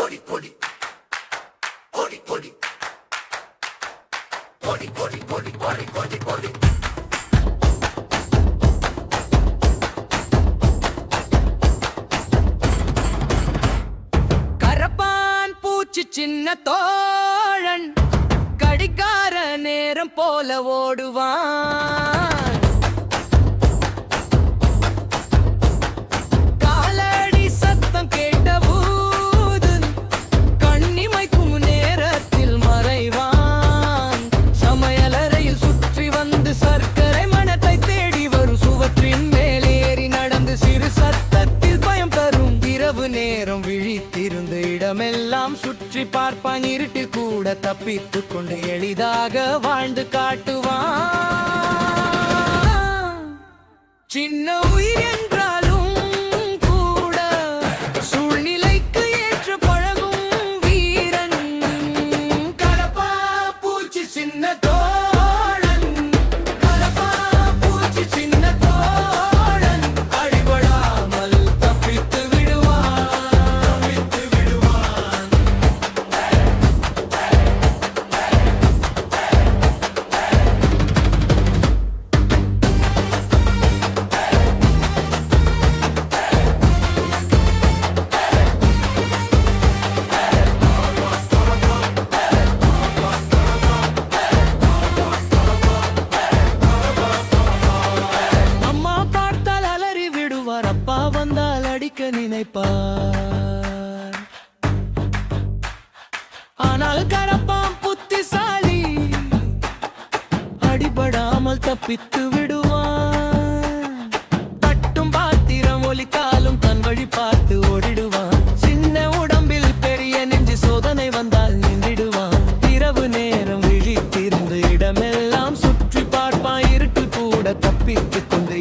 பொடி பொடி பொடி பொடி பொடி பொடி பொடி பொடி பொடி பொடி கரப்பான் பூச்சி சின்ன தோழன் கடிகார நேரம் போல ஓடுவான். காலடி சத்தம் கேட்டபோது கண்ணிமைக்கும் நேரத்தில் மறைவான். சமையலறையில் சுற்றி வந்து சர்க்கரை மணத்தை தேடி வரும். சுவற்றின் மேலேறி நடந்து சிறு சத்தத்தில் பயம் தரும். இரவு நேரம் விழித்திருந்த இடமெல்லாம் சுற்றி பார்ப்பான். இருட்டில் கூட தப்பித்துக் கொண்டு எளிதாக வாழ்ந்து காட்டுவான். சின்ன உயிர் என்றாலும் கூட சூழ்நிலைக்கு ஏற்ற பழகும் வீரன். கரப்பா பூச்சி சின்ன தோழன், கரப்பா பூச்சி சின்ன தோழன், அடிபடாமல் தப்பித்து விடுவான், தப்பித்து விடுவான். அம்மா பார்த்தால் அலறி விடுவார், அப்பா வந்தால் அடிக்க நினைப்பார். ஆனால் கரப்பான் புத்திசாலி, அடிபடாமல் தப்பித்து விடுவான். தட்டும் பாத்திரம் ஒலித்தாலும் தன் வழி பார்த்து ஓடிடுவான். சின்ன உடம்பில் பெரிய நெஞ்சு சோதனை வந்தால் நின்றிடுவான். இரவு நேரம் விழித்திருந்து இடமெல்லாம் சுற்றி பார்ப்பான். இருட்டில் கூட தப்பித்துக் கொண்டு